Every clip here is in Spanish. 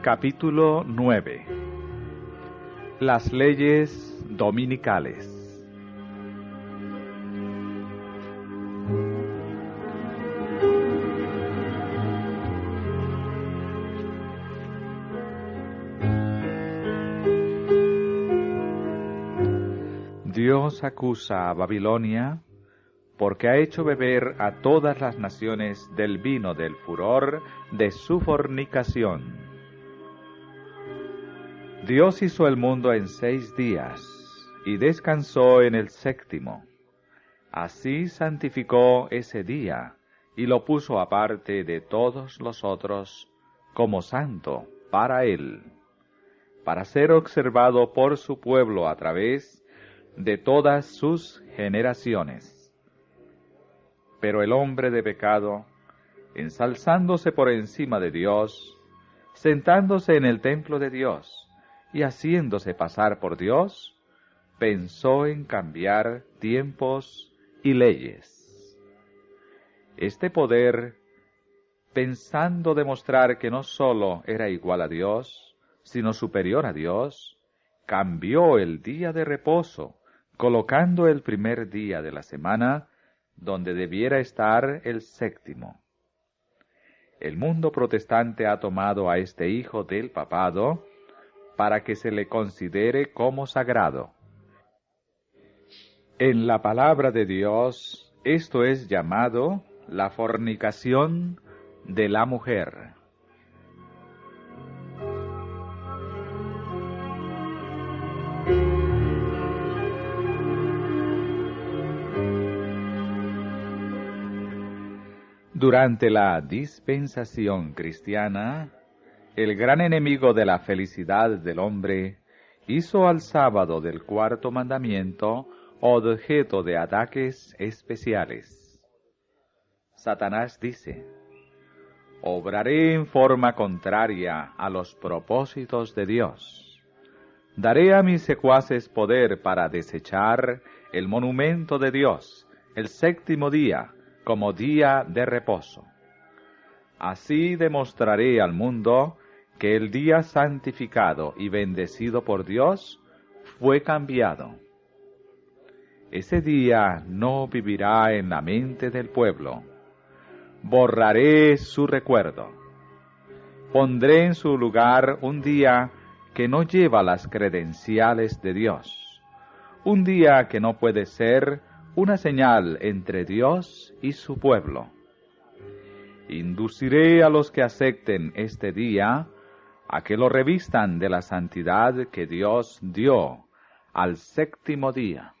Capítulo 9. Las leyes dominicales. Dios acusa a Babilonia porque ha hecho beber a todas las naciones del vino del furor de su fornicación. Dios hizo el mundo en 6 días, y descansó en el 7º. Así santificó ese día, y lo puso aparte de todos los otros, como santo para él, para ser observado por su pueblo a través de todas sus generaciones. Pero el hombre de pecado, ensalzándose por encima de Dios, sentándose en el templo de Dios, y haciéndose pasar por Dios, pensó en cambiar tiempos y leyes. Este poder, pensando demostrar que no sólo era igual a Dios, sino superior a Dios, cambió el día de reposo, colocando el primer día de la semana donde debiera estar el 7º. El mundo protestante ha tomado a este hijo del papado para que se le considere como sagrado. En la palabra de Dios, esto es llamado la fornicación de la mujer. Durante la dispensación cristiana, el gran enemigo de la felicidad del hombre hizo al sábado del 4º mandamiento objeto de ataques especiales. Satanás dice: obraré en forma contraria a los propósitos de Dios. Daré a mis secuaces poder para desechar el monumento de Dios, el 7º día, como día de reposo. Así demostraré al mundo que el día santificado y bendecido por Dios fue cambiado. Ese día no vivirá en la mente del pueblo. Borraré su recuerdo. Pondré en su lugar un día que no lleva las credenciales de Dios, un día que no puede ser una señal entre Dios y su pueblo. Induciré a los que acepten este día a que lo revistan de la santidad que Dios dio al 7º día.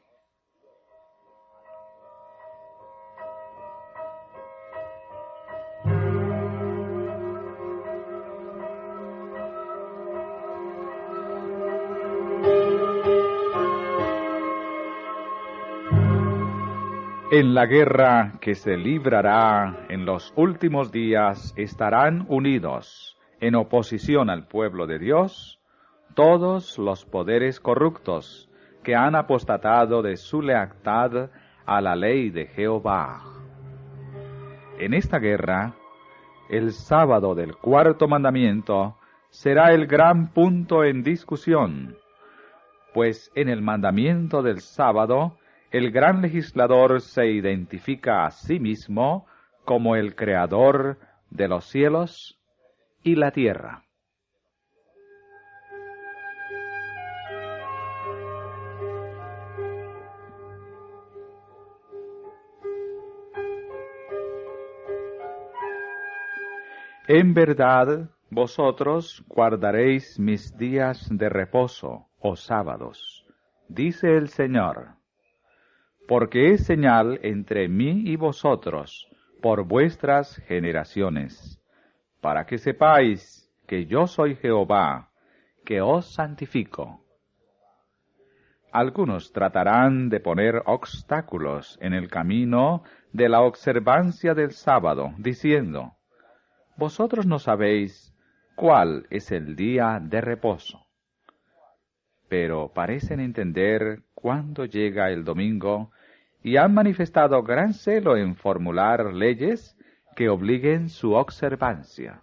En la guerra que se librará en los últimos días estarán unidos, en oposición al pueblo de Dios, todos los poderes corruptos que han apostatado de su lealtad a la ley de Jehová. En esta guerra, el sábado del 4º mandamiento será el gran punto en discusión, pues en el mandamiento del sábado el gran legislador se identifica a sí mismo como el creador de los cielos y la tierra. En verdad, vosotros guardaréis mis días de reposo, o sábados, dice el Señor, porque es señal entre mí y vosotros por vuestras generaciones, para que sepáis que yo soy Jehová, que os santifico. Algunos tratarán de poner obstáculos en el camino de la observancia del sábado, diciendo: vosotros no sabéis cuál es el día de reposo. Pero parecen entender cuándo llega el domingo y han manifestado gran celo en formular leyes que obliguen su observancia.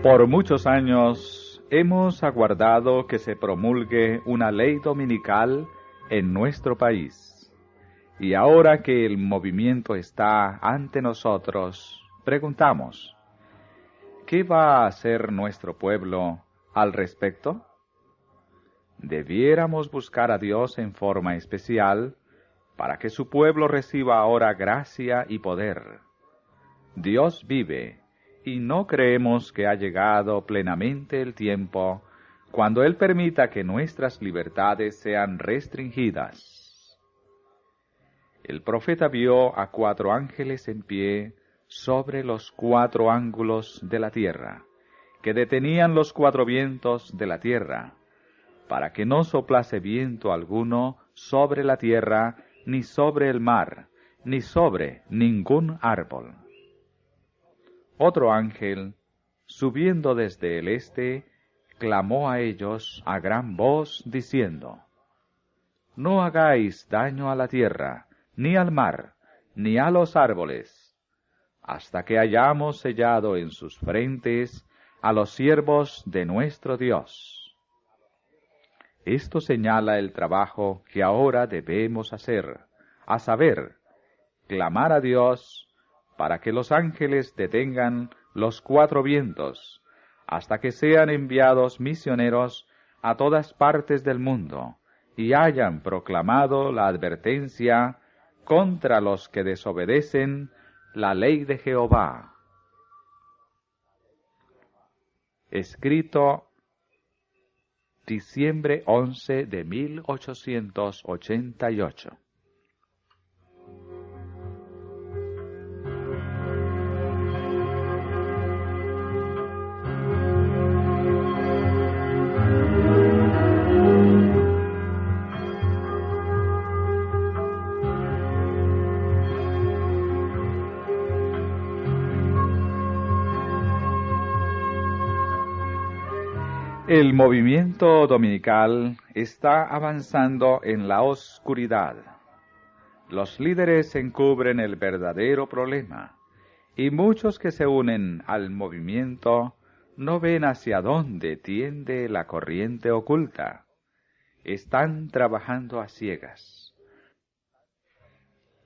Por muchos años hemos aguardado que se promulgue una ley dominical en nuestro país. Y ahora que el movimiento está ante nosotros, preguntamos, ¿qué va a hacer nuestro pueblo al respecto? Debiéramos buscar a Dios en forma especial para que su pueblo reciba ahora gracia y poder. Dios vive, y no creemos que ha llegado plenamente el tiempo cuando Él permita que nuestras libertades sean restringidas. El profeta vio a 4 ángeles en pie sobre los 4 ángulos de la tierra, que detenían los 4 vientos de la tierra, para que no soplase viento alguno sobre la tierra, ni sobre el mar, ni sobre ningún árbol. Otro ángel, subiendo desde el este, clamó a ellos a gran voz, diciendo, «No hagáis daño a la tierra, ni al mar, ni a los árboles, hasta que hayamos sellado en sus frentes a los siervos de nuestro Dios». Esto señala el trabajo que ahora debemos hacer, a saber, clamar a Dios para que los ángeles detengan los 4 vientos, hasta que sean enviados misioneros a todas partes del mundo, y hayan proclamado la advertencia contra los que desobedecen la ley de Jehová. Escrito diciembre 11 de 1888. El movimiento dominical está avanzando en la oscuridad. Los líderes encubren el verdadero problema, y muchos que se unen al movimiento no ven hacia dónde tiende la corriente oculta. Están trabajando a ciegas.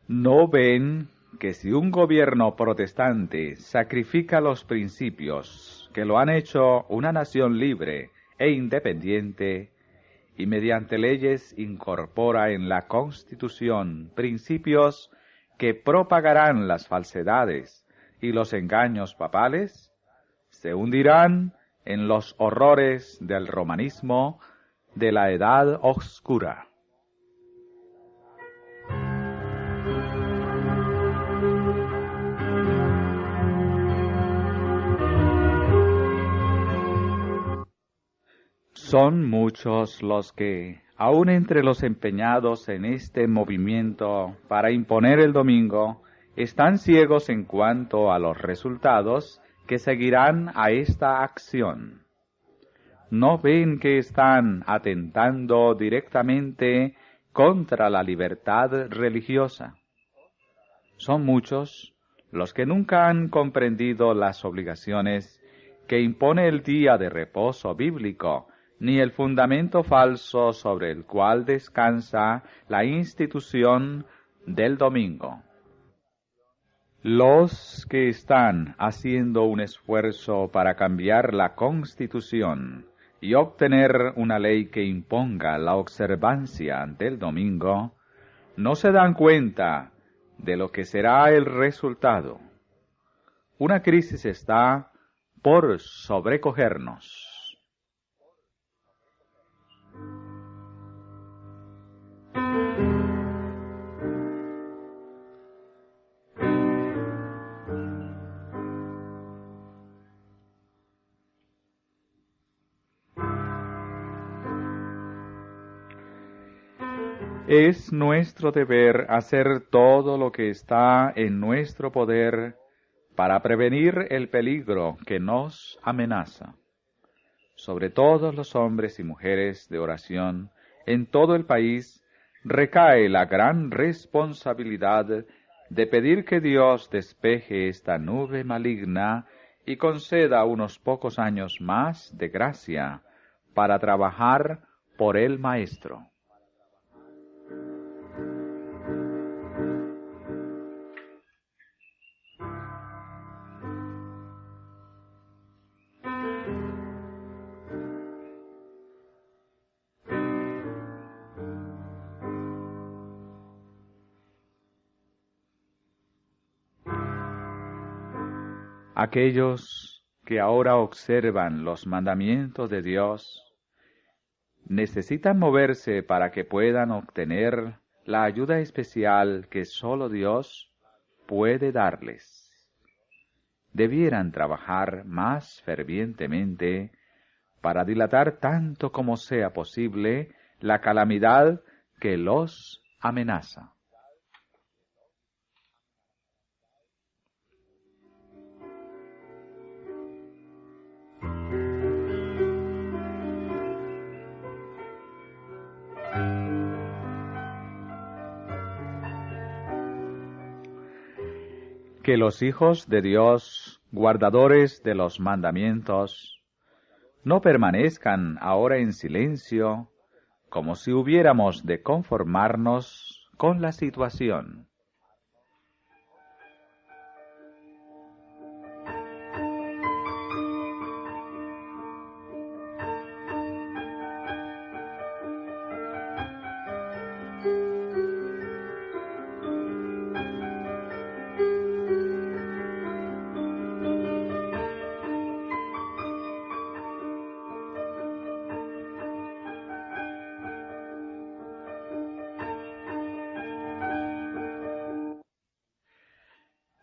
No ven que si un gobierno protestante sacrifica los principios que lo han hecho una nación libre e independiente, y mediante leyes incorpora en la Constitución principios que propagarán las falsedades y los engaños papales, se hundirán en los horrores del romanismo de la Edad Oscura. Son muchos los que, aun entre los empeñados en este movimiento para imponer el domingo, están ciegos en cuanto a los resultados que seguirán a esta acción. No ven que están atentando directamente contra la libertad religiosa. Son muchos los que nunca han comprendido las obligaciones que impone el día de reposo bíblico, ni el fundamento falso sobre el cual descansa la institución del domingo. Los que están haciendo un esfuerzo para cambiar la Constitución y obtener una ley que imponga la observancia del domingo, no se dan cuenta de lo que será el resultado. Una crisis está por sobrecogernos. Es nuestro deber hacer todo lo que está en nuestro poder para prevenir el peligro que nos amenaza. Sobre todos los hombres y mujeres de oración en todo el país recae la gran responsabilidad de pedir que Dios despeje esta nube maligna y conceda unos pocos años más de gracia para trabajar por el Maestro. Aquellos que ahora observan los mandamientos de Dios necesitan moverse para que puedan obtener la ayuda especial que sólo Dios puede darles. Debieran trabajar más fervientemente para dilatar tanto como sea posible la calamidad que los amenaza. Que los hijos de Dios, guardadores de los mandamientos, no permanezcan ahora en silencio, como si hubiéramos de conformarnos con la situación.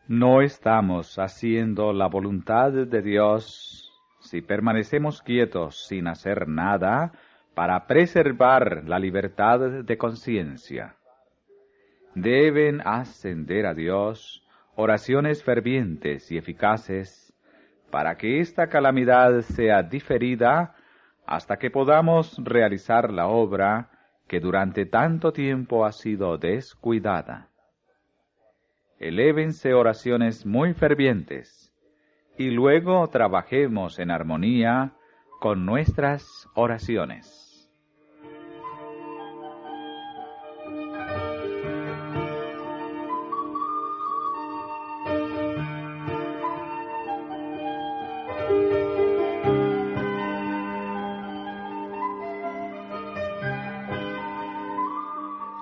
No estamos haciendo la voluntad de Dios si permanecemos quietos sin hacer nada para preservar la libertad de conciencia. Deben ascender a Dios oraciones fervientes y eficaces para que esta calamidad sea diferida hasta que podamos realizar la obra que durante tanto tiempo ha sido descuidada. Elévense oraciones muy fervientes, y luego trabajemos en armonía con nuestras oraciones.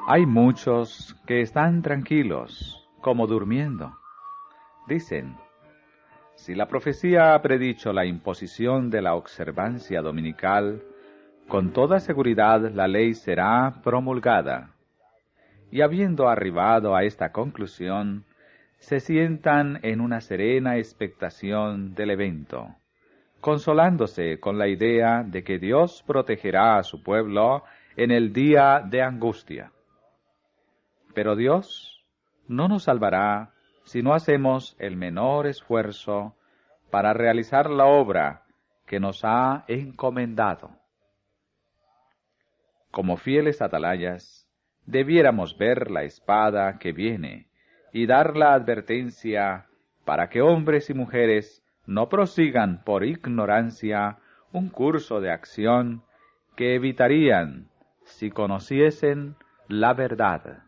Hay muchos que están tranquilos, como durmiendo. Dicen, si la profecía ha predicho la imposición de la observancia dominical, con toda seguridad la ley será promulgada. Y habiendo arribado a esta conclusión, se sientan en una serena expectación del evento, consolándose con la idea de que Dios protegerá a su pueblo en el día de angustia. Pero Dios no nos salvará si no hacemos el menor esfuerzo para realizar la obra que nos ha encomendado. Como fieles atalayas, debiéramos ver la espada que viene y dar la advertencia para que hombres y mujeres no prosigan por ignorancia un curso de acción que evitarían si conociesen la verdad.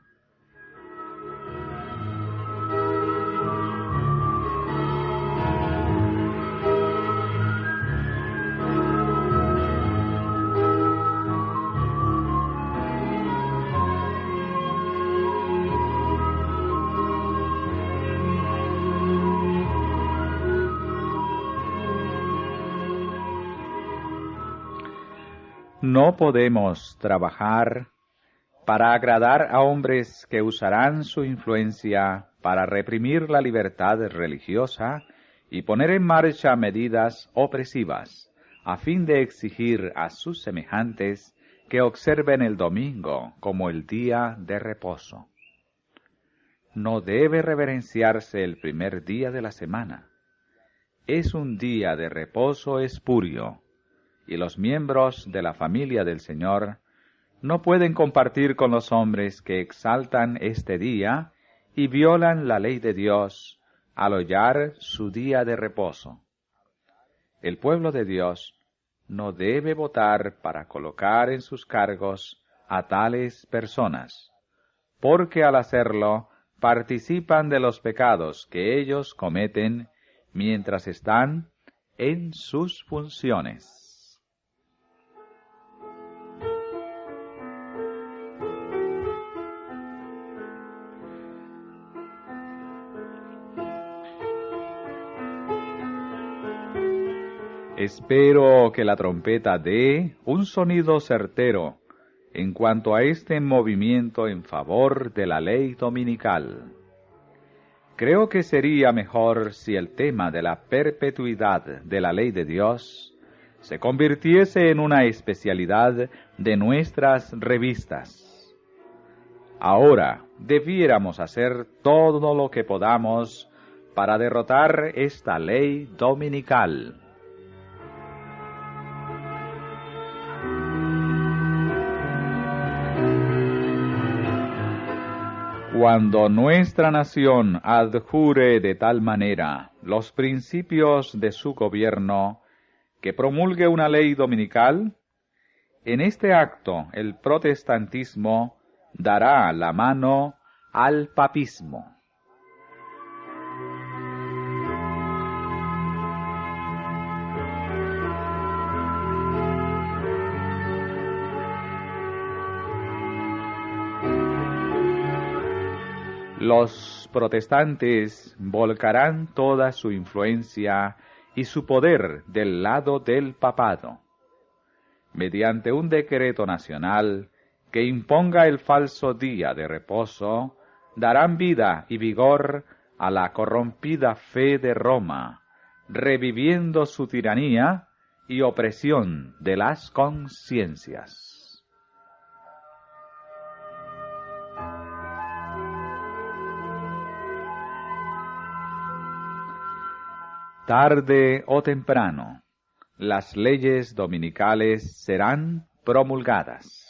No podemos trabajar para agradar a hombres que usarán su influencia para reprimir la libertad religiosa y poner en marcha medidas opresivas, a fin de exigir a sus semejantes que observen el domingo como el día de reposo. No debe reverenciarse el primer día de la semana. Es un día de reposo espurio, y los miembros de la familia del Señor no pueden compartir con los hombres que exaltan este día y violan la ley de Dios al hollar su día de reposo. el pueblo de Dios no debe votar para colocar en sus cargos a tales personas, porque al hacerlo participan de los pecados que ellos cometen mientras están en sus funciones. Espero que la trompeta dé un sonido certero en cuanto a este movimiento en favor de la ley dominical. Creo que sería mejor si el tema de la perpetuidad de la ley de Dios se convirtiese en una especialidad de nuestras revistas. Ahora debiéramos hacer todo lo que podamos para derrotar esta ley dominical. Cuando nuestra nación adjure de tal manera los principios de su gobierno que promulgue una ley dominical, en este acto el protestantismo dará la mano al papismo. Los protestantes volcarán toda su influencia y su poder del lado del papado. Mediante un decreto nacional que imponga el falso día de reposo, darán vida y vigor a la corrompida fe de Roma, reviviendo su tiranía y opresión de las conciencias. Tarde o temprano, las leyes dominicales serán promulgadas.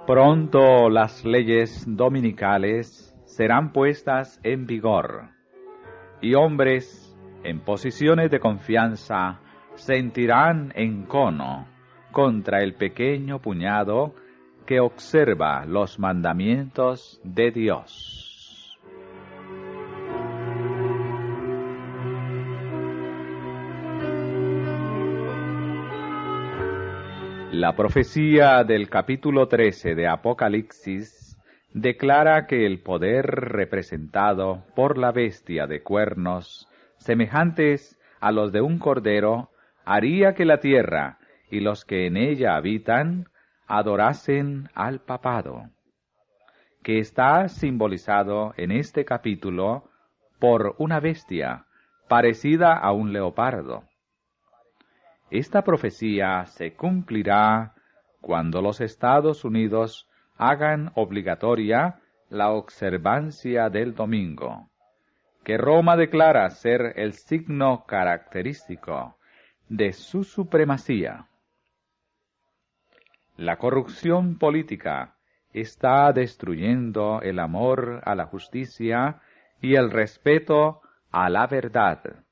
Pronto las leyes dominicales serán puestas en vigor, y hombres en posiciones de confianza sentirán encono contra el pequeño puñado que observa los mandamientos de Dios. La profecía del capítulo 13 de Apocalipsis declara que el poder representado por la bestia de cuernos, semejantes a los de un cordero, haría que la tierra y los que en ella habitan adorasen al papado, que está simbolizado en este capítulo por una bestia parecida a un leopardo. Esta profecía se cumplirá cuando los Estados Unidos hagan obligatoria la observancia del domingo, que Roma declara ser el signo característico de su supremacía. La corrupción política está destruyendo el amor a la justicia y el respeto a la verdad.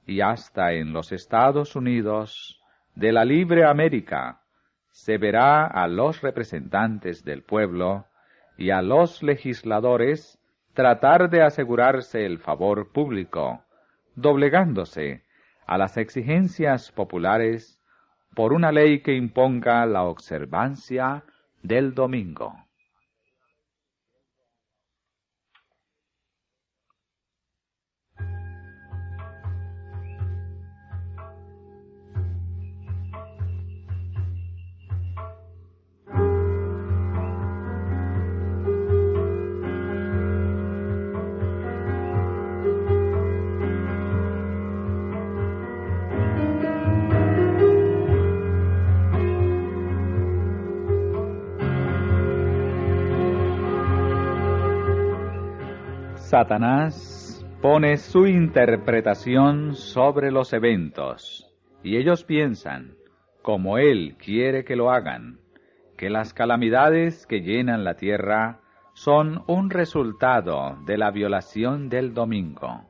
Y hasta en los Estados Unidos de la libre América se verá a los representantes del pueblo y a los legisladores tratar de asegurarse el favor público, doblegándose a las exigencias populares por una ley que imponga la observancia del domingo. Satanás pone su interpretación sobre los eventos, y ellos piensan, como él quiere que lo hagan, que las calamidades que llenan la tierra son un resultado de la violación del domingo.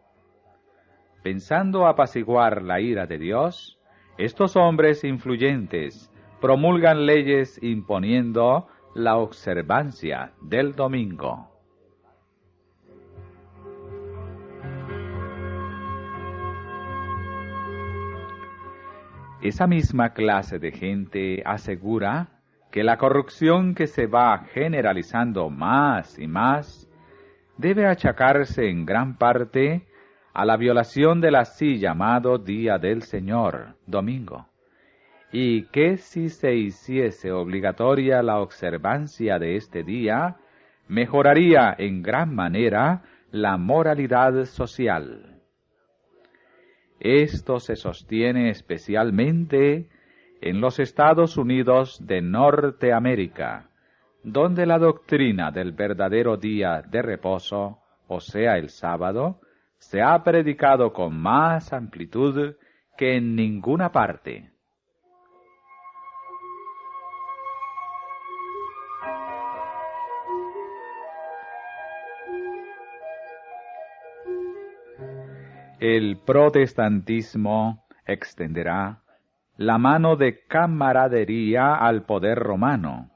Pensando apaciguar la ira de Dios, estos hombres influyentes promulgan leyes imponiendo la observancia del domingo. Esa misma clase de gente asegura que la corrupción que se va generalizando más y más debe achacarse en gran parte a la violación del así llamado Día del Señor, domingo, y que si se hiciese obligatoria la observancia de este día, mejoraría en gran manera la moralidad social. Esto se sostiene especialmente en los Estados Unidos de Norteamérica, donde la doctrina del verdadero día de reposo, o sea, el sábado, se ha predicado con más amplitud que en ninguna parte. El protestantismo extenderá la mano de camaradería al poder romano.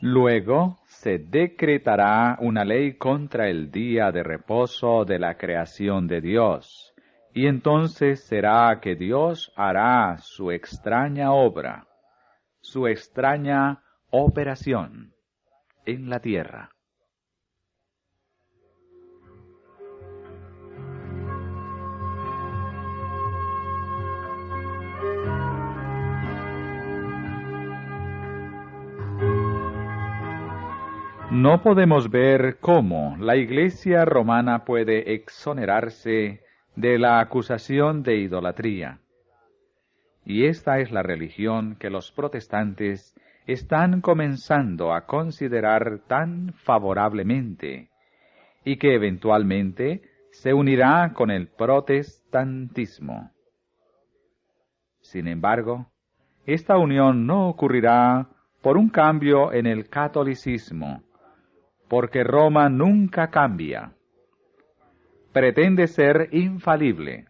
Luego se decretará una ley contra el día de reposo de la creación de Dios, y entonces será que Dios hará su extraña obra, su extraña operación en la tierra. No podemos ver cómo la Iglesia romana puede exonerarse de la acusación de idolatría. Y esta es la religión que los protestantes están comenzando a considerar tan favorablemente, y que eventualmente se unirá con el protestantismo. Sin embargo, esta unión no ocurrirá por un cambio en el catolicismo, porque Roma nunca cambia. Pretende ser infalible.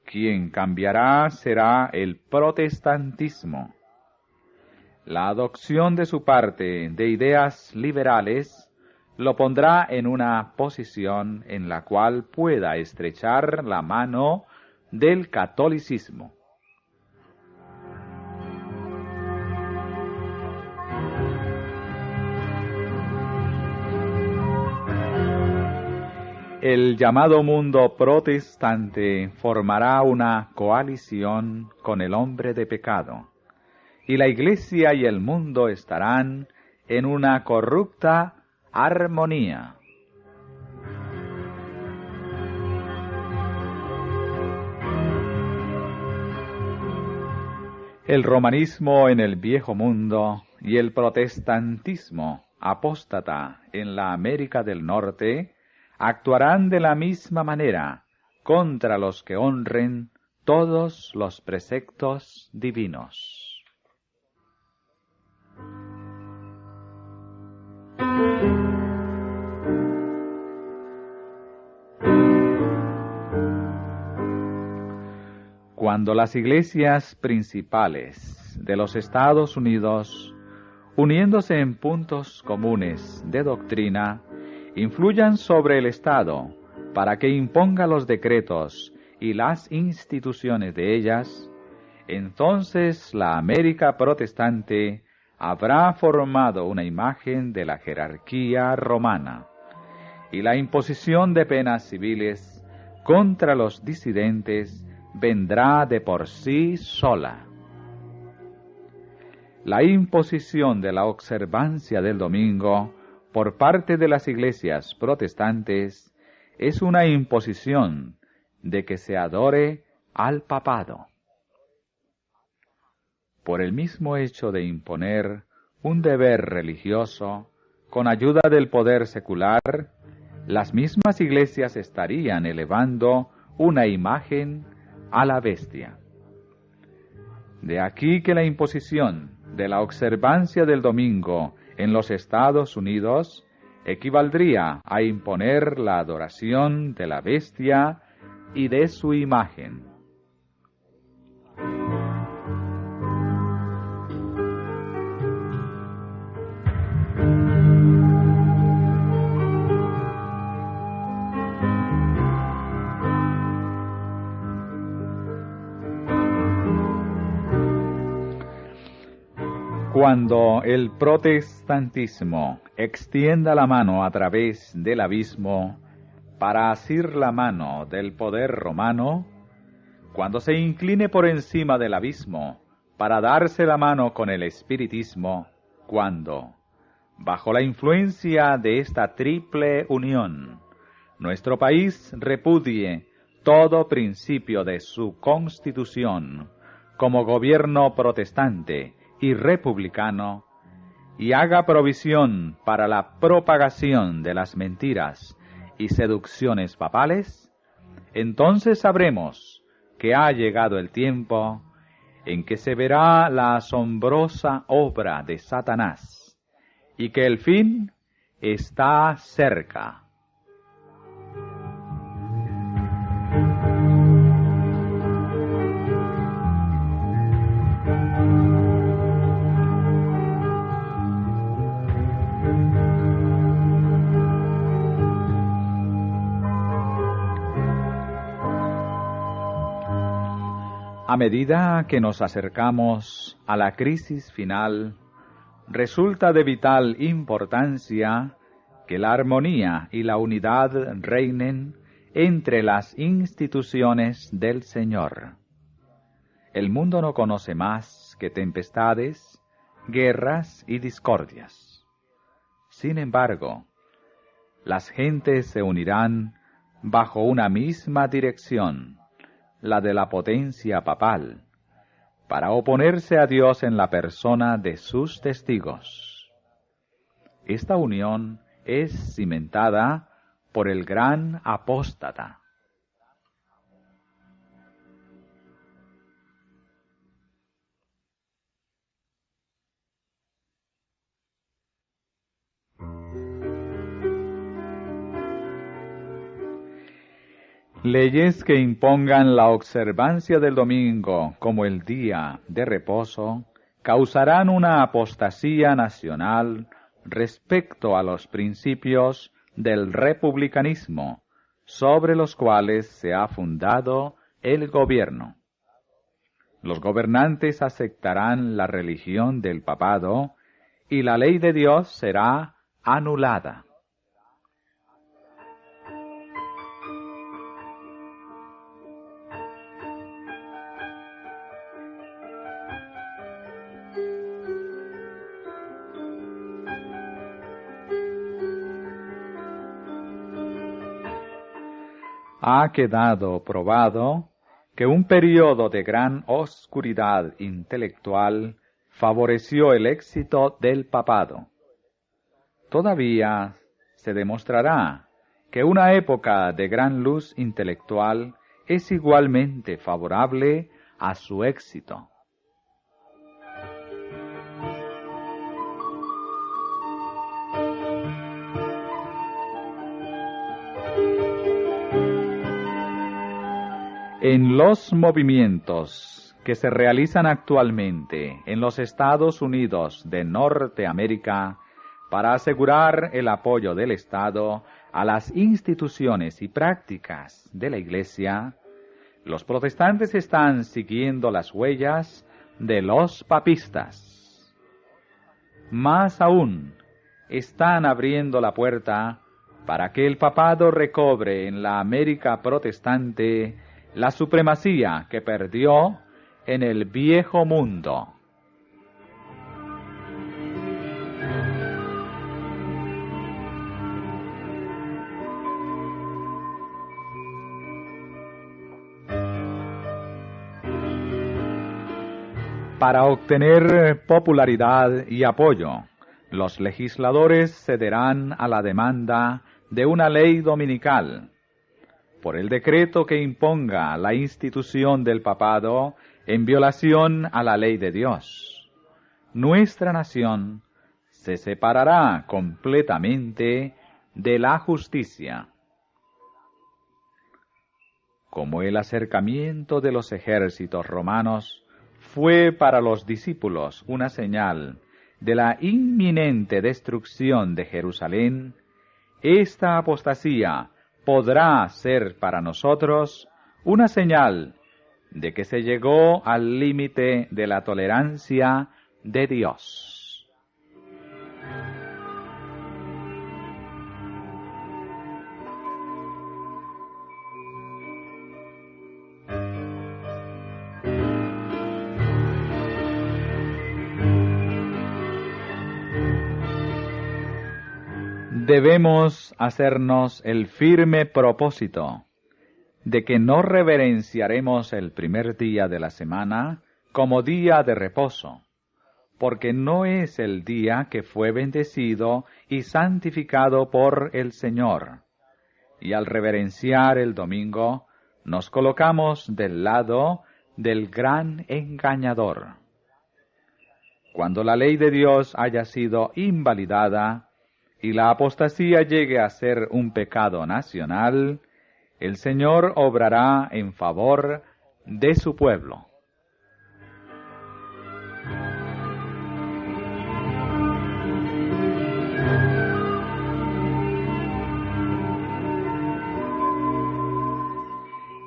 Quien cambiará será el protestantismo. La adopción de su parte de ideas liberales lo pondrá en una posición en la cual pueda estrechar la mano del catolicismo. El llamado mundo protestante formará una coalición con el hombre de pecado, y la Iglesia y el mundo estarán en una corrupta armonía. El romanismo en el viejo mundo y el protestantismo apóstata en la América del Norte actuarán de la misma manera contra los que honren todos los preceptos divinos. Cuando las iglesias principales de los Estados Unidos, uniéndose en puntos comunes de doctrina, influyan sobre el Estado para que imponga los decretos y las instituciones de ellas, entonces la América protestante habrá formado una imagen de la jerarquía romana, y la imposición de penas civiles contra los disidentes vendrá de por sí sola. La imposición de la observancia del domingo por parte de las iglesias protestantes es una imposición de que se adore al papado. Por el mismo hecho de imponer un deber religioso, con ayuda del poder secular, las mismas iglesias estarían elevando una imagen a la bestia. De aquí que la imposición de la observancia del domingo en los Estados Unidos equivaldría a imponer la adoración de la bestia y de su imagen. Cuando el protestantismo extienda la mano a través del abismo para asir la mano del poder romano, cuando se incline por encima del abismo para darse la mano con el espiritismo, cuando, bajo la influencia de esta triple unión, nuestro país repudie todo principio de su constitución como gobierno protestante y republicano, y haga provisión para la propagación de las mentiras y seducciones papales, entonces sabremos que ha llegado el tiempo en que se verá la asombrosa obra de Satanás, y que el fin está cerca. A medida que nos acercamos a la crisis final, resulta de vital importancia que la armonía y la unidad reinen entre las instituciones del Señor. El mundo no conoce más que tempestades, guerras y discordias. Sin embargo, las gentes se unirán bajo una misma dirección, la de la potencia papal, para oponerse a Dios en la persona de sus testigos. Esta unión es cimentada por el gran apóstata. Leyes que impongan la observancia del domingo como el día de reposo causarán una apostasía nacional respecto a los principios del republicanismo sobre los cuales se ha fundado el gobierno. Los gobernantes aceptarán la religión del papado y la ley de Dios será anulada. Ha quedado probado que un periodo de gran oscuridad intelectual favoreció el éxito del papado. Todavía se demostrará que una época de gran luz intelectual es igualmente favorable a su éxito. En los movimientos que se realizan actualmente en los Estados Unidos de Norteamérica para asegurar el apoyo del Estado a las instituciones y prácticas de la Iglesia, los protestantes están siguiendo las huellas de los papistas. Más aún, están abriendo la puerta para que el papado recobre en la América protestante la supremacía que perdió en el viejo mundo. Para obtener popularidad y apoyo, Los legisladores cederán a la demanda de una ley dominical. Por el decreto que imponga la institución del papado en violación a la ley de Dios, nuestra nación se separará completamente de la justicia. Como el acercamiento de los ejércitos romanos fue para los discípulos una señal de la inminente destrucción de Jerusalén, esta apostasía podrá ser para nosotros una señal de que se llegó al límite de la tolerancia de Dios. Debemos hacernos el firme propósito de que no reverenciaremos el primer día de la semana como día de reposo, porque no es el día que fue bendecido y santificado por el Señor. Y al reverenciar el domingo, nos colocamos del lado del gran engañador. Cuando la ley de Dios haya sido invalidada, y la apostasía llegue a ser un pecado nacional, el Señor obrará en favor de su pueblo.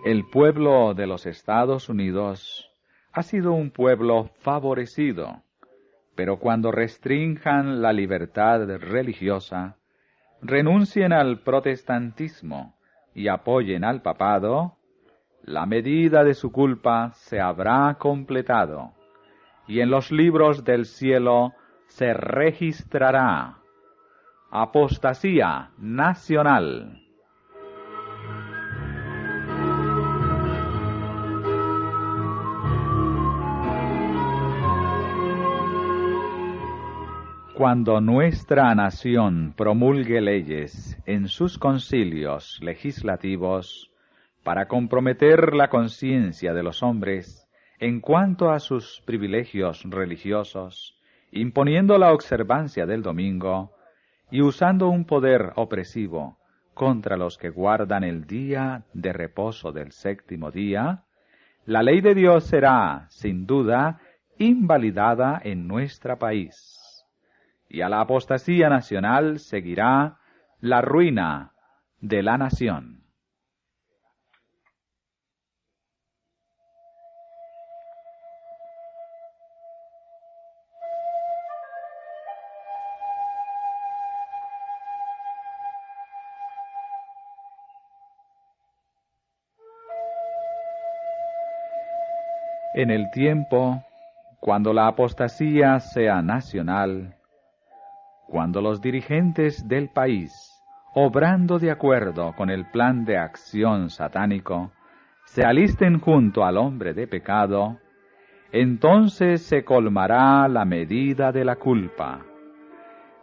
El pueblo de los Estados Unidos ha sido un pueblo favorecido, pero cuando restrinjan la libertad religiosa, renuncien al protestantismo y apoyen al papado, la medida de su culpa se habrá completado, y en los libros del cielo se registrará apostasía nacional. Cuando nuestra nación promulgue leyes en sus concilios legislativos para comprometer la conciencia de los hombres en cuanto a sus privilegios religiosos, imponiendo la observancia del domingo y usando un poder opresivo contra los que guardan el día de reposo del séptimo día, la ley de Dios será, sin duda, invalidada en nuestro país. Y a la apostasía nacional seguirá la ruina de la nación. En el tiempo, cuando la apostasía sea nacional, cuando los dirigentes del país, obrando de acuerdo con el plan de acción satánico, se alisten junto al hombre de pecado, entonces se colmará la medida de la culpa.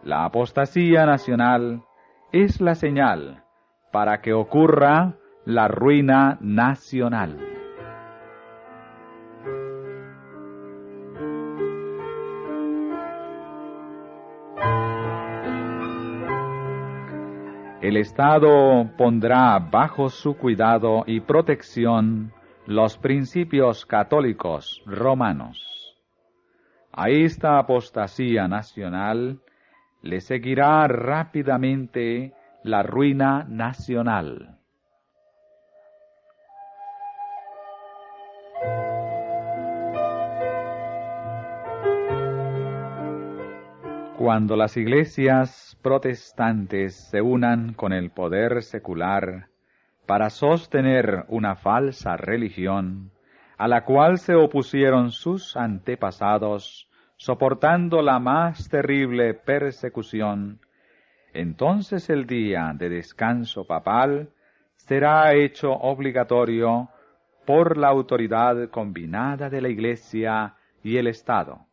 La apostasía nacional es la señal para que ocurra la ruina nacional. El Estado pondrá bajo su cuidado y protección los principios católicos romanos. A esta apostasía nacional le seguirá rápidamente la ruina nacional. Cuando las iglesias protestantes se unan con el poder secular para sostener una falsa religión, a la cual se opusieron sus antepasados, soportando la más terrible persecución, entonces el día de descanso papal será hecho obligatorio por la autoridad combinada de la Iglesia y el Estado.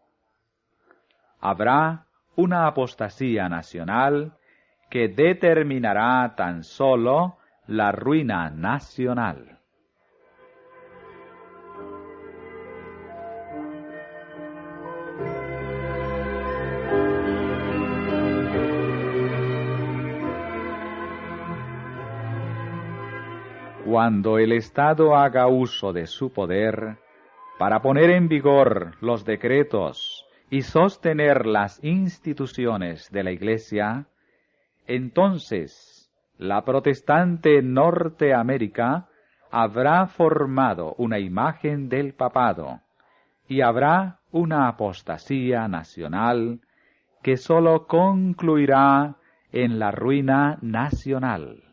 Habrá una apostasía nacional que determinará tan solo la ruina nacional. Cuando el Estado haga uso de su poder para poner en vigor los decretos y sostener las instituciones de la Iglesia, entonces la protestante Norteamérica habrá formado una imagen del papado y habrá una apostasía nacional que sólo concluirá en la ruina nacional.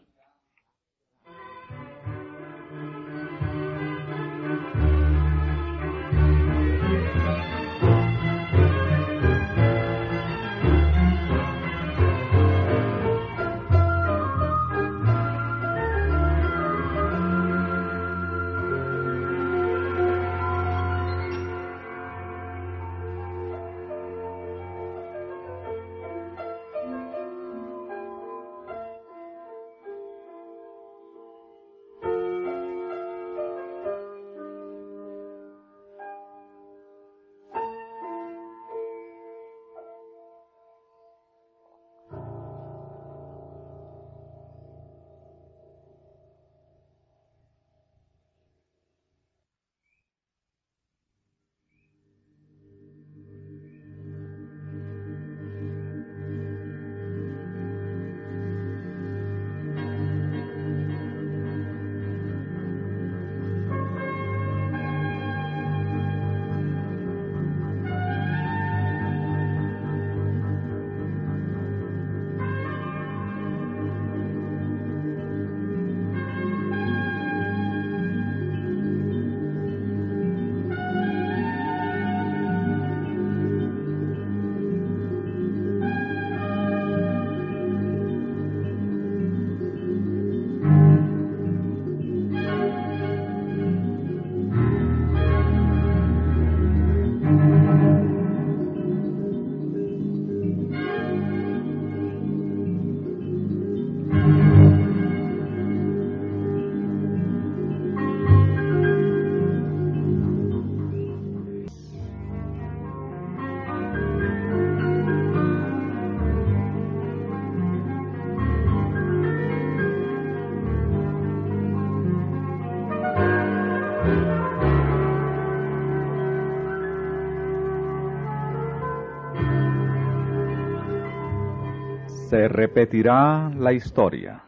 Se repetirá la historia.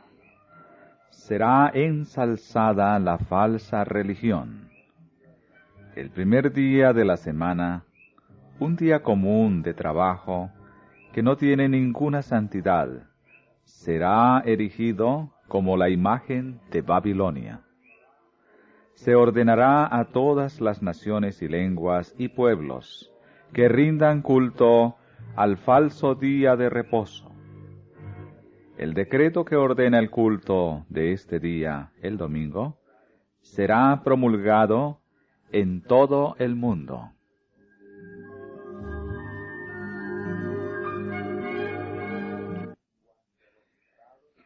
Será ensalzada la falsa religión. El primer día de la semana, un día común de trabajo, que no tiene ninguna santidad, será erigido como la imagen de Babilonia. Se ordenará a todas las naciones y lenguas y pueblos que rindan culto al falso día de reposo. El decreto que ordena el culto de este día, el domingo, será promulgado en todo el mundo.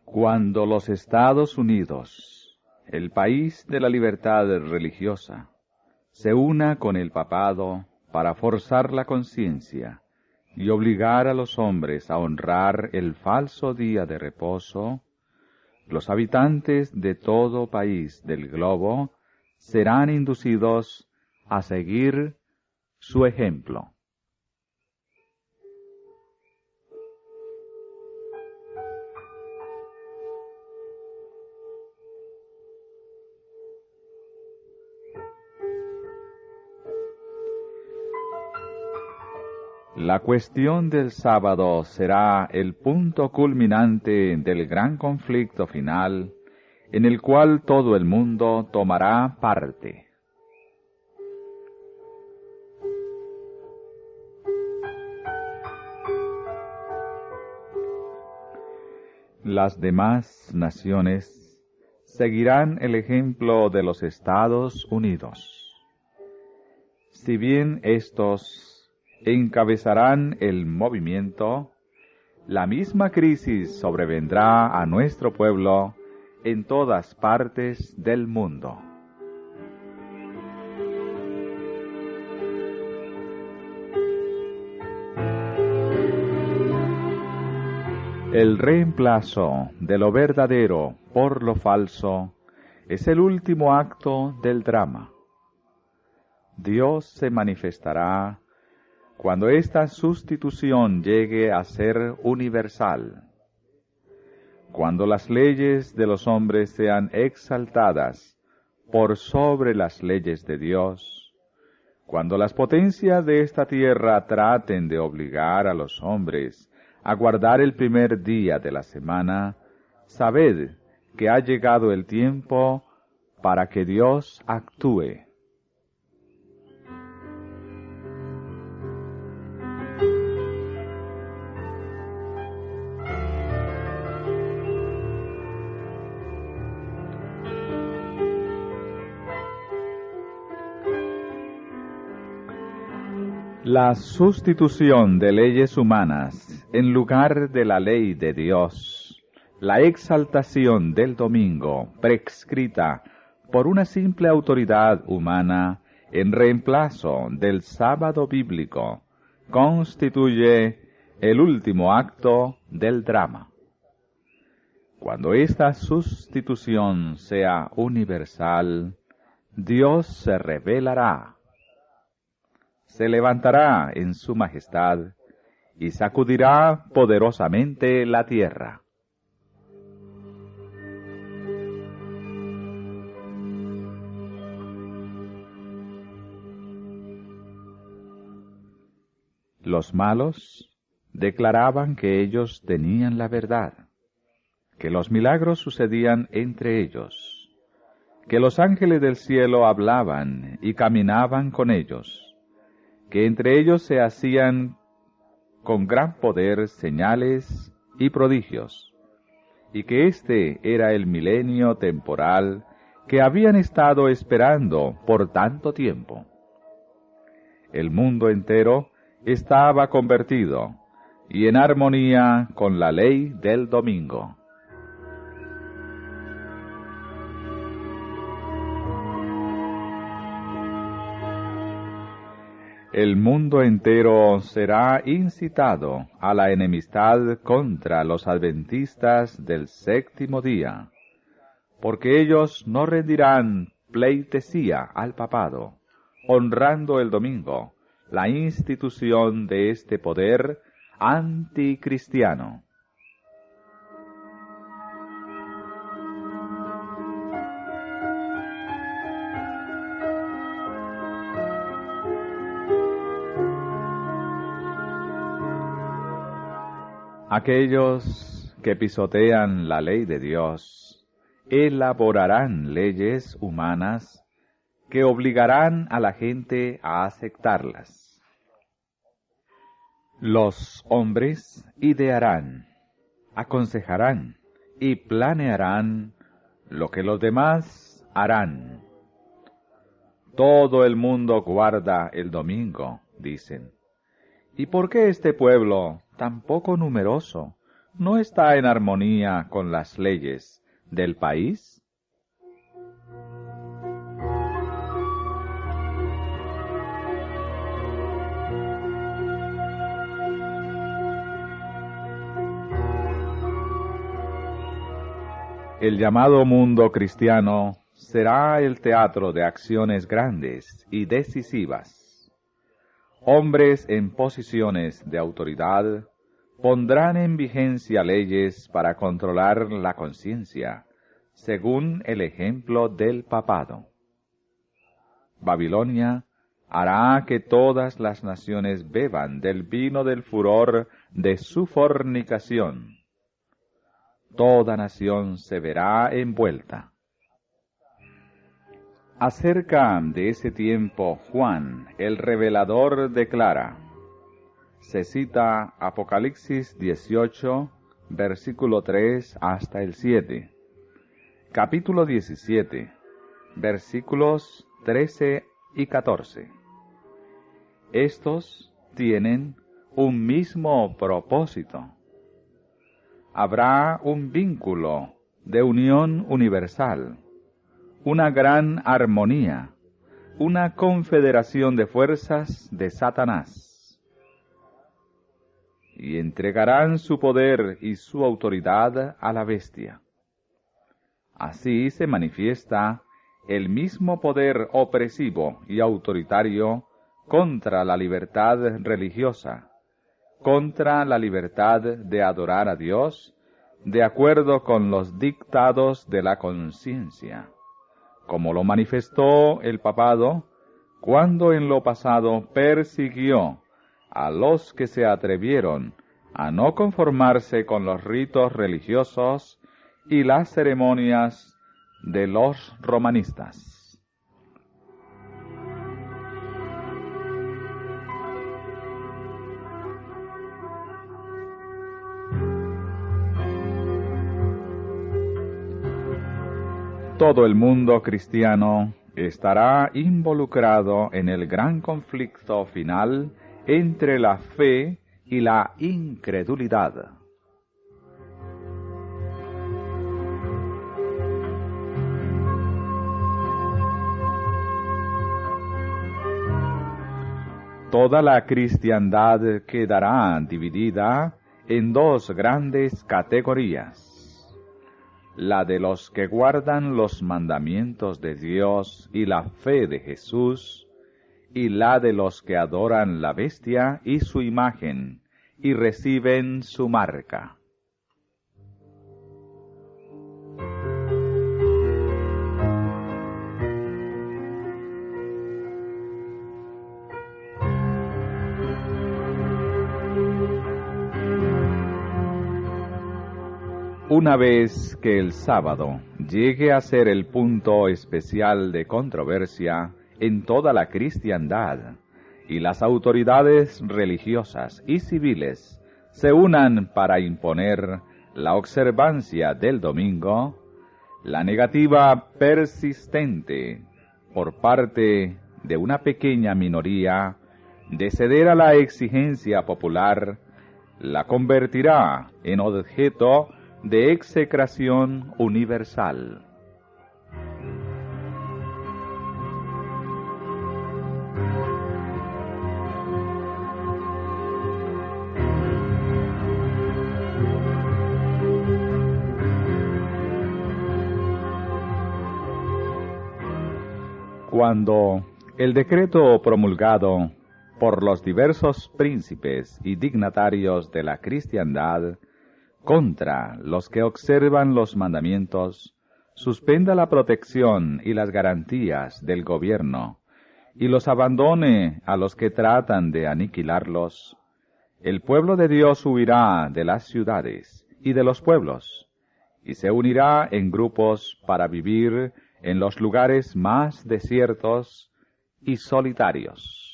Cuando los Estados Unidos, el país de la libertad religiosa, se una con el papado para forzar la conciencia y obligar a los hombres a honrar el falso día de reposo, los habitantes de todo país del globo serán inducidos a seguir su ejemplo. La cuestión del sábado será el punto culminante del gran conflicto final, en el cual todo el mundo tomará parte. Las demás naciones seguirán el ejemplo de los Estados Unidos. Si bien estos encabezarán el movimiento, la misma crisis sobrevendrá a nuestro pueblo en todas partes del mundo. El reemplazo de lo verdadero por lo falso es el último acto del drama. Dios se manifestará cuando esta sustitución llegue a ser universal, cuando las leyes de los hombres sean exaltadas por sobre las leyes de Dios, cuando las potencias de esta tierra traten de obligar a los hombres a guardar el primer día de la semana, sabed que ha llegado el tiempo para que Dios actúe. La sustitución de leyes humanas en lugar de la ley de Dios, la exaltación del domingo prescrita por una simple autoridad humana en reemplazo del sábado bíblico, constituye el último acto del drama. Cuando esta sustitución sea universal, Dios se revelará. Se levantará en su majestad y sacudirá poderosamente la tierra. Los malos declaraban que ellos tenían la verdad, que los milagros sucedían entre ellos, que los ángeles del cielo hablaban y caminaban con ellos, que entre ellos se hacían con gran poder señales y prodigios, y que este era el milenio temporal que habían estado esperando por tanto tiempo. El mundo entero estaba convertido y en armonía con la ley del domingo. El mundo entero será incitado a la enemistad contra los adventistas del séptimo día, porque ellos no rendirán pleitesía al papado, honrando el domingo, la institución de este poder anticristiano. Aquellos que pisotean la ley de Dios elaborarán leyes humanas que obligarán a la gente a aceptarlas. Los hombres idearán, aconsejarán y planearán lo que los demás harán. Todo el mundo guarda el domingo, dicen. ¿Y por qué este pueblo, tan poco numeroso, no está en armonía con las leyes del país? El llamado mundo cristiano será el teatro de acciones grandes y decisivas. Hombres en posiciones de autoridad pondrán en vigencia leyes para controlar la conciencia, según el ejemplo del papado. Babilonia hará que todas las naciones beban del vino del furor de su fornicación. Toda nación se verá envuelta. Acerca de ese tiempo, Juan, el revelador, declara, se cita Apocalipsis 18, versículo 3 hasta el 7, capítulo 17, versículos 13 y 14. Estos tienen un mismo propósito. Habrá un vínculo de unión universal, una gran armonía, una confederación de fuerzas de Satanás. Y entregarán su poder y su autoridad a la bestia. Así se manifiesta el mismo poder opresivo y autoritario contra la libertad religiosa, contra la libertad de adorar a Dios, de acuerdo con los dictados de la conciencia, como lo manifestó el papado cuando en lo pasado persiguió a los que se atrevieron a no conformarse con los ritos religiosos y las ceremonias de los romanistas. Todo el mundo cristiano estará involucrado en el gran conflicto final entre la fe y la incredulidad. Toda la cristiandad quedará dividida en dos grandes categorías: la de los que guardan los mandamientos de Dios y la fe de Jesús, y la de los que adoran la bestia y su imagen, y reciben su marca. Una vez que el sábado llegue a ser el punto especial de controversia en toda la cristiandad, y las autoridades religiosas y civiles se unan para imponer la observancia del domingo, la negativa persistente por parte de una pequeña minoría de ceder a la exigencia popular la convertirá en objeto de execración universal. Cuando el decreto promulgado por los diversos príncipes y dignatarios de la cristiandad contra los que observan los mandamientos suspenda la protección y las garantías del gobierno y los abandone a los que tratan de aniquilarlos, el pueblo de Dios huirá de las ciudades y de los pueblos, y se unirá en grupos para vivir en los lugares más desiertos y solitarios.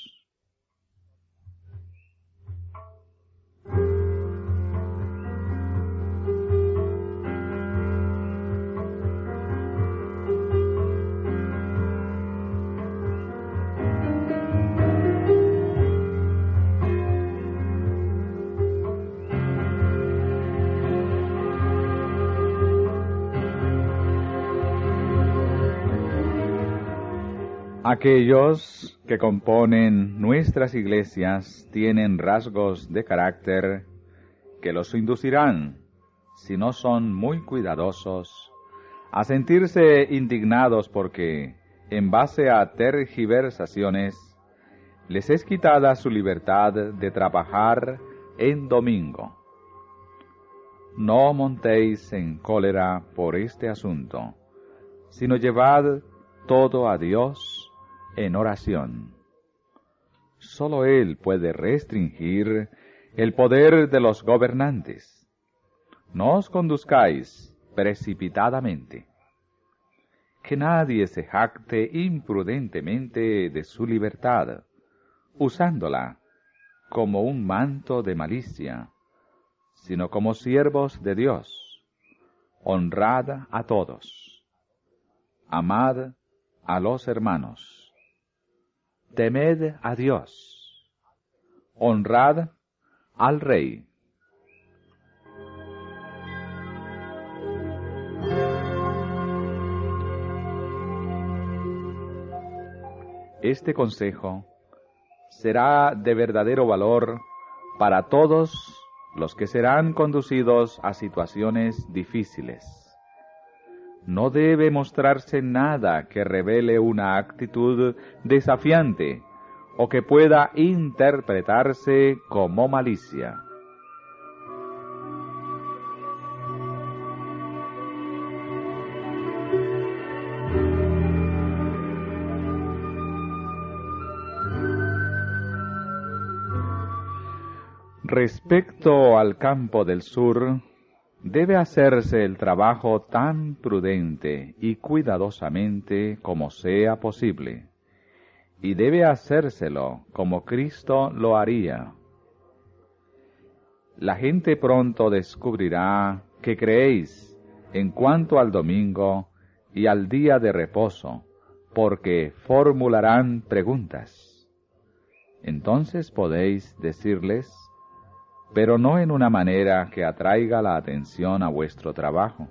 Aquellos que componen nuestras iglesias tienen rasgos de carácter que los inducirán, si no son muy cuidadosos, a sentirse indignados porque, en base a tergiversaciones, les es quitada su libertad de trabajar en domingo. No montéis en cólera por este asunto, sino llevad todo a Dios en oración. Solo Él puede restringir el poder de los gobernantes. No os conduzcáis precipitadamente. Que nadie se jacte imprudentemente de su libertad, usándola como un manto de malicia, sino como siervos de Dios. Honrad a todos. Amad a los hermanos. Temed a Dios. Honrad al Rey. Este consejo será de verdadero valor para todos los que serán conducidos a situaciones difíciles. No debe mostrarse nada que revele una actitud desafiante o que pueda interpretarse como malicia. Respecto al campo del sur, debe hacerse el trabajo tan prudente y cuidadosamente como sea posible, y debe hacérselo como Cristo lo haría. La gente pronto descubrirá que creéis en cuanto al domingo y al día de reposo, porque formularán preguntas. Entonces podéis decirles, pero no en una manera que atraiga la atención a vuestro trabajo.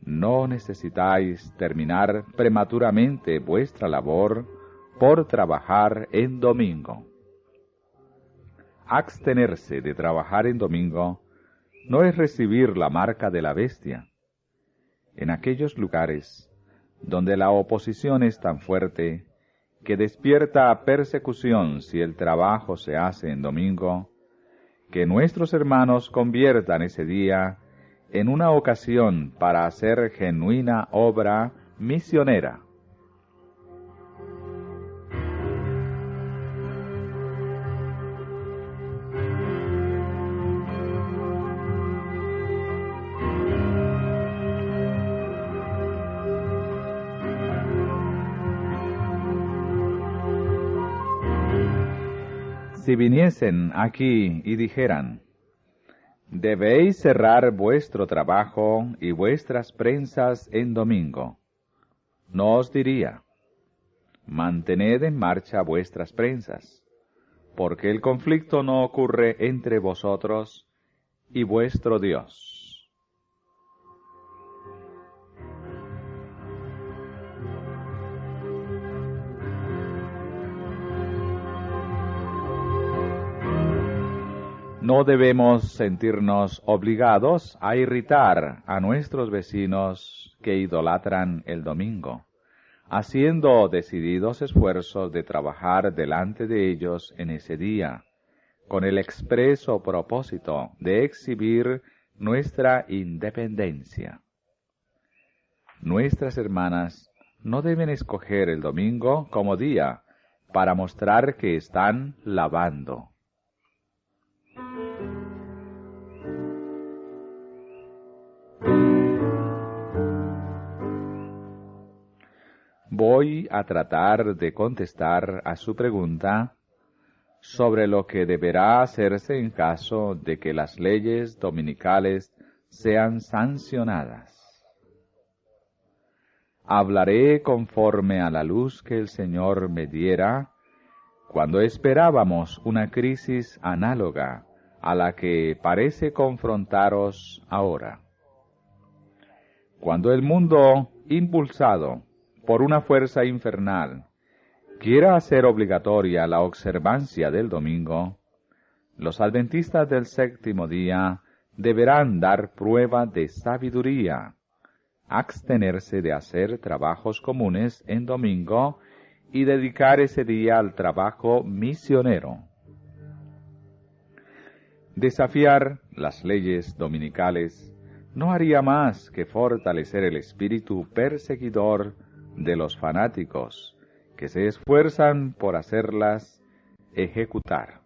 No necesitáis terminar prematuramente vuestra labor por trabajar en domingo. Abstenerse de trabajar en domingo no es recibir la marca de la bestia. En aquellos lugares donde la oposición es tan fuerte que despierta persecución si el trabajo se hace en domingo, que nuestros hermanos conviertan ese día en una ocasión para hacer genuina obra misionera. Si viniesen aquí y dijeran, debéis cerrar vuestro trabajo y vuestras prensas en domingo, no os diría, mantened en marcha vuestras prensas, porque el conflicto no ocurre entre vosotros y vuestro Dios. No debemos sentirnos obligados a irritar a nuestros vecinos que idolatran el domingo, haciendo decididos esfuerzos de trabajar delante de ellos en ese día, con el expreso propósito de exhibir nuestra independencia. Nuestras hermanas no deben escoger el domingo como día para mostrar que están lavando. Voy a tratar de contestar a su pregunta sobre lo que deberá hacerse en caso de que las leyes dominicales sean sancionadas. Hablaré conforme a la luz que el Señor me diera cuando esperábamos una crisis análoga a la que parece confrontaros ahora. Cuando el mundo, impulsado por una fuerza infernal, quiera hacer obligatoria la observancia del domingo, los adventistas del séptimo día deberán dar prueba de sabiduría, abstenerse de hacer trabajos comunes en domingo y dedicar ese día al trabajo misionero. Desafiar las leyes dominicales no haría más que fortalecer el espíritu perseguidor de los fanáticos que se esfuerzan por hacerlas ejecutar.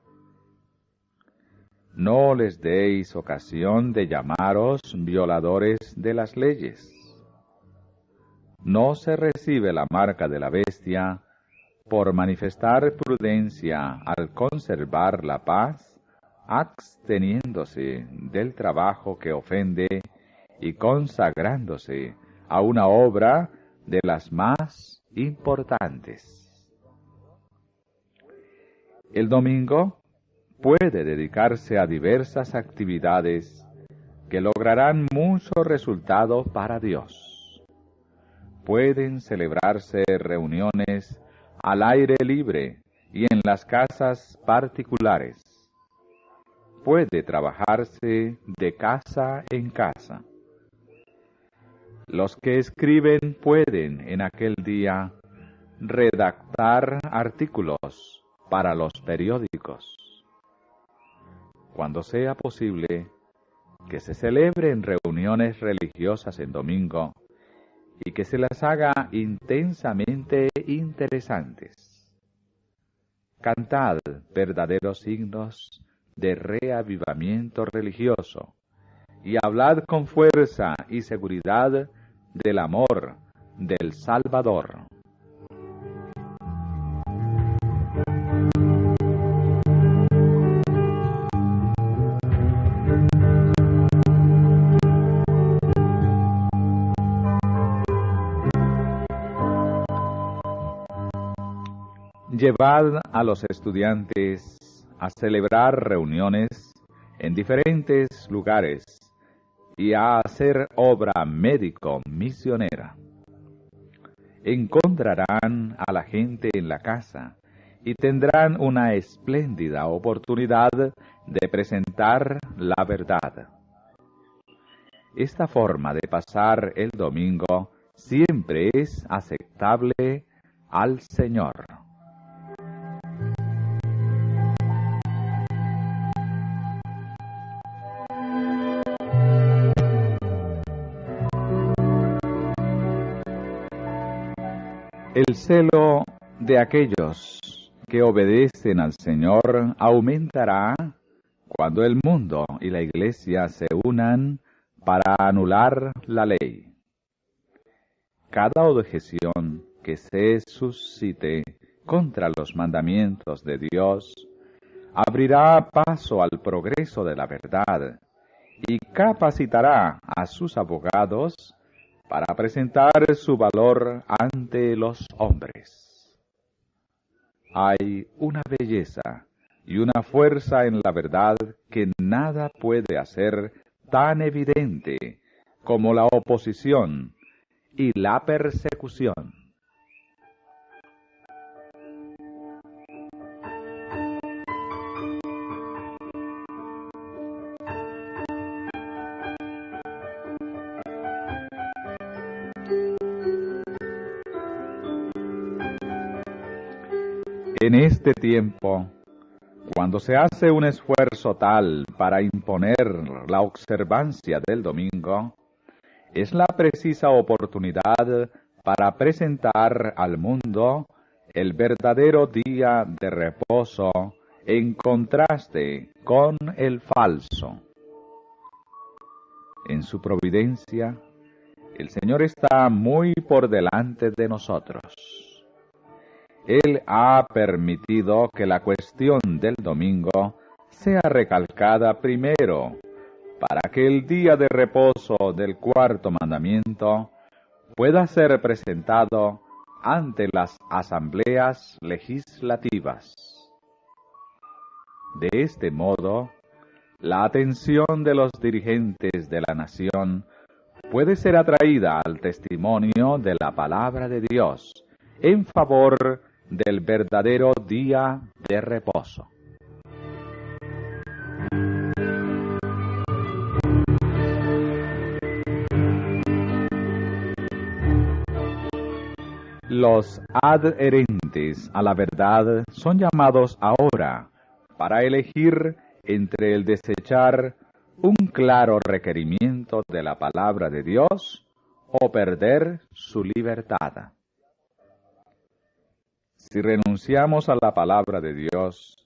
No les deis ocasión de llamaros violadores de las leyes. No se recibe la marca de la bestia por manifestar prudencia al conservar la paz, absteniéndose del trabajo que ofende y consagrándose a una obra de las más importantes. El domingo puede dedicarse a diversas actividades que lograrán mucho resultado para Dios. Pueden celebrarse reuniones al aire libre y en las casas particulares. Puede trabajarse de casa en casa. Los que escriben pueden en aquel día redactar artículos para los periódicos. Cuando sea posible, que se celebren reuniones religiosas en domingo y que se las haga intensamente interesantes. Cantad verdaderos signos de reavivamiento religioso y hablad con fuerza y seguridad del amor del Salvador. Llevad a los estudiantes a celebrar reuniones en diferentes lugares y a hacer obra médico-misionera. Encontrarán a la gente en la casa y tendrán una espléndida oportunidad de presentar la verdad. Esta forma de pasar el domingo siempre es aceptable al Señor. El celo de aquellos que obedecen al Señor aumentará cuando el mundo y la Iglesia se unan para anular la ley. Cada objeción que se suscite contra los mandamientos de Dios abrirá paso al progreso de la verdad y capacitará a sus abogados para presentar su valor ante los hombres. Hay una belleza y una fuerza en la verdad que nada puede hacer tan evidente como la oposición y la persecución. En este tiempo, cuando se hace un esfuerzo tal para imponer la observancia del domingo, es la precisa oportunidad para presentar al mundo el verdadero día de reposo en contraste con el falso. En su providencia, el Señor está muy por delante de nosotros. Él ha permitido que la cuestión del domingo sea recalcada primero, para que el día de reposo del cuarto mandamiento pueda ser presentado ante las asambleas legislativas. De este modo, la atención de los dirigentes de la nación puede ser atraída al testimonio de la palabra de Dios en favor del verdadero día de reposo. Los adherentes a la verdad son llamados ahora para elegir entre el desechar un claro requerimiento de la palabra de Dios o perder su libertad. Si renunciamos a la palabra de Dios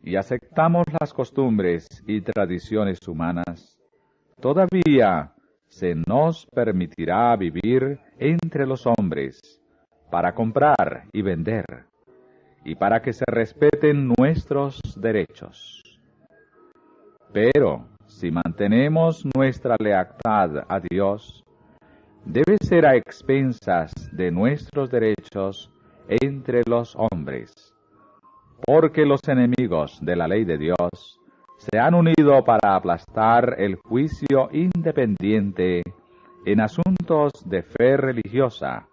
y aceptamos las costumbres y tradiciones humanas, todavía se nos permitirá vivir entre los hombres para comprar y vender y para que se respeten nuestros derechos. Pero si mantenemos nuestra lealtad a Dios, debe ser a expensas de nuestros derechos entre los hombres, porque los enemigos de la ley de Dios se han unido para aplastar el juicio independiente en asuntos de fe religiosa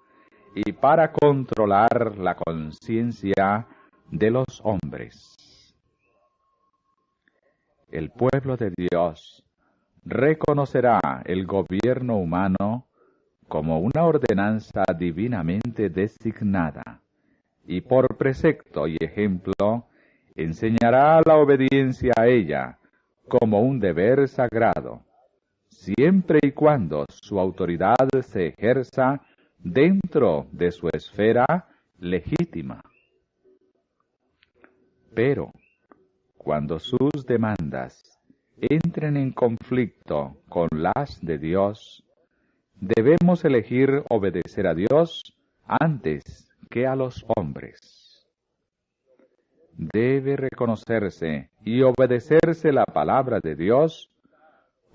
y para controlar la conciencia de los hombres. El pueblo de Dios reconocerá el gobierno humano como una ordenanza divinamente designada, y por precepto y ejemplo enseñará la obediencia a ella como un deber sagrado, siempre y cuando su autoridad se ejerza dentro de su esfera legítima. Pero, cuando sus demandas entren en conflicto con las de Dios, debemos elegir obedecer a Dios antes que a los hombres. Debe reconocerse y obedecerse la palabra de Dios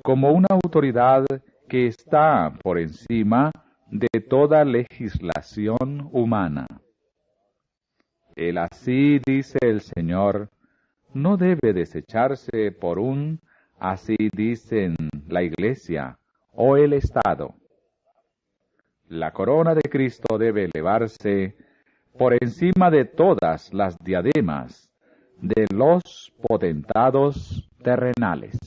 como una autoridad que está por encima de toda legislación humana. El así dice el Señor no debe desecharse por un así dicen la Iglesia o el Estado. La corona de Cristo debe elevarse por encima de todas las diademas de los potentados terrenales.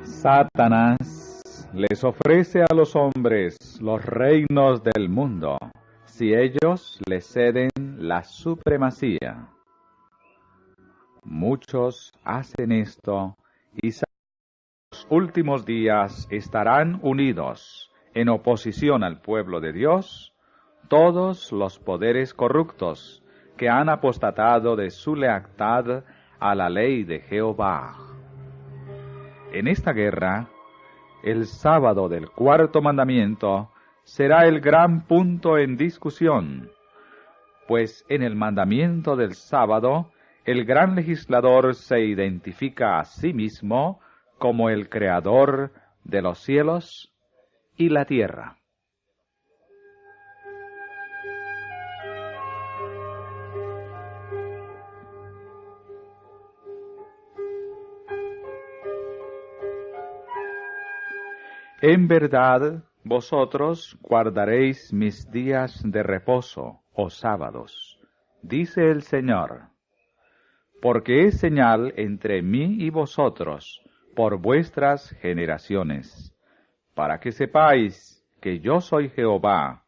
Satanás les ofrece a los hombres los reinos del mundo, si ellos le ceden la supremacía. Muchos hacen esto y los últimos días estarán unidos en oposición al pueblo de Dios todos los poderes corruptos que han apostatado de su lealtad a la ley de Jehová. En esta guerra, el sábado del cuarto mandamiento será el gran punto en discusión, pues en el mandamiento del sábado el gran legislador se identifica a sí mismo como el creador de los cielos y la tierra. En verdad, vosotros guardaréis mis días de reposo, o sábados, dice el Señor, porque es señal entre mí y vosotros por vuestras generaciones, para que sepáis que yo soy Jehová,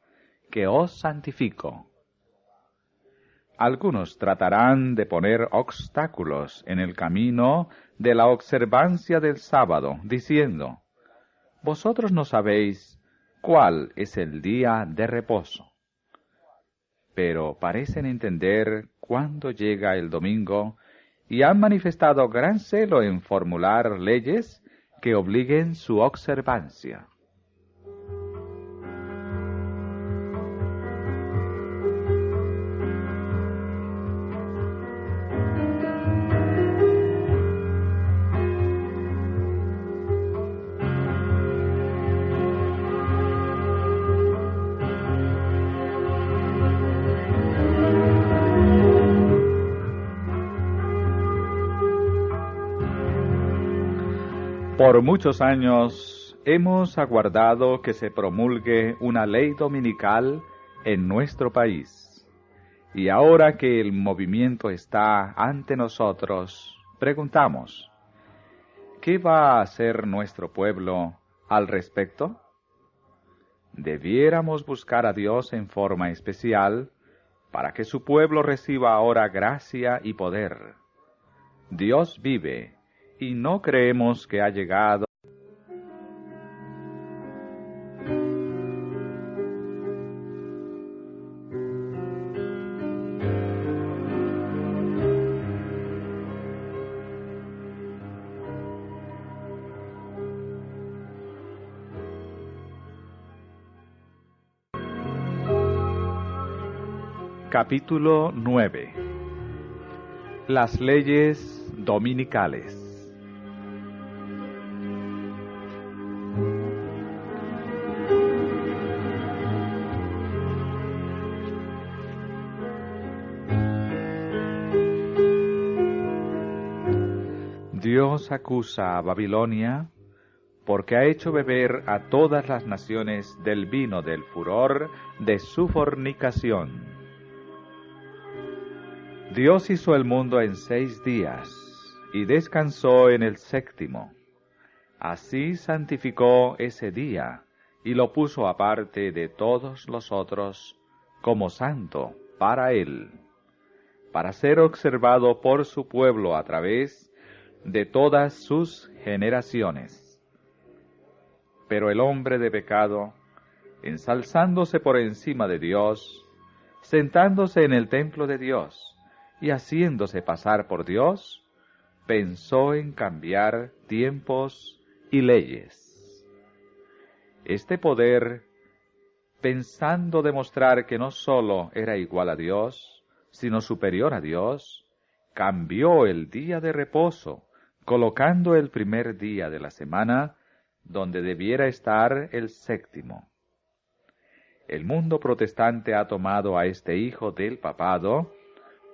que os santifico. Algunos tratarán de poner obstáculos en el camino de la observancia del sábado, diciendo: vosotros no sabéis cuál es el día de reposo. Pero parecen entender cuándo llega el domingo y han manifestado gran celo en formular leyes que obliguen su observancia. Por muchos años hemos aguardado que se promulgue una ley dominical en nuestro país. Y ahora que el movimiento está ante nosotros, preguntamos: ¿qué va a hacer nuestro pueblo al respecto? Debiéramos buscar a Dios en forma especial para que su pueblo reciba ahora gracia y poder. Dios vive, y no creemos que ha llegado Capítulo 9. Las leyes dominicales. Dios acusa a Babilonia porque ha hecho beber a todas las naciones del vino del furor de su fornicación. Dios hizo el mundo en 6 días y descansó en el 7º. Así santificó ese día y lo puso aparte de todos los otros como santo para él, para ser observado por su pueblo a través de todas sus generaciones. Pero el hombre de pecado, ensalzándose por encima de Dios, sentándose en el templo de Dios y haciéndose pasar por Dios, pensó en cambiar tiempos y leyes. Este poder, pensando demostrar que no sólo era igual a Dios, sino superior a Dios, cambió el día de reposo, colocando el primer día de la semana donde debiera estar el 7º. El mundo protestante ha tomado a este hijo del papado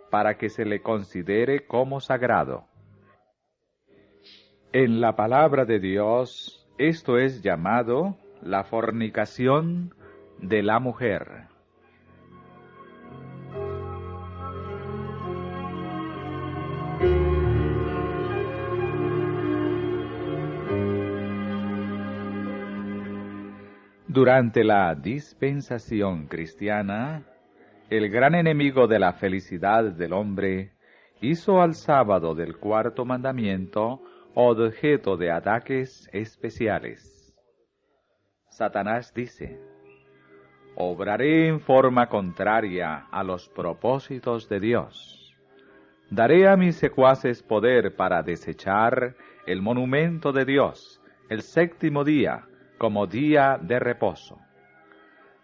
para que se le considere como sagrado. En la palabra de Dios, esto es llamado la fornicación de la mujer. Durante la dispensación cristiana, el gran enemigo de la felicidad del hombre hizo al sábado del 4º mandamiento objeto de ataques especiales. Satanás dice: obraré en forma contraria a los propósitos de Dios. Daré a mis secuaces poder para desechar el monumento de Dios, el 7º día, como día de reposo.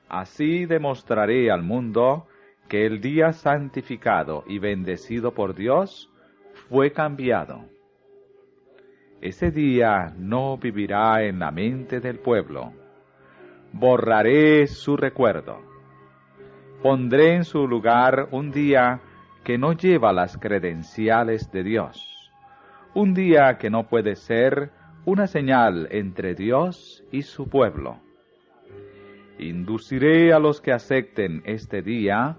Así demostraré al mundo que el día santificado y bendecido por Dios fue cambiado. Ese día no vivirá en la mente del pueblo. Borraré su recuerdo. Pondré en su lugar un día que no lleva las credenciales de Dios, un día que no puede ser una señal entre Dios y su pueblo. Induciré a los que acepten este día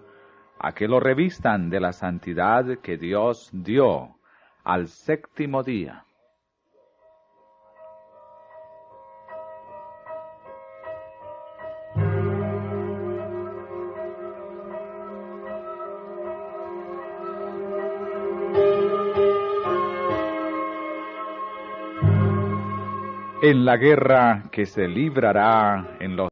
a que lo revistan de la santidad que Dios dio al 7º día. En la guerra que se librará en los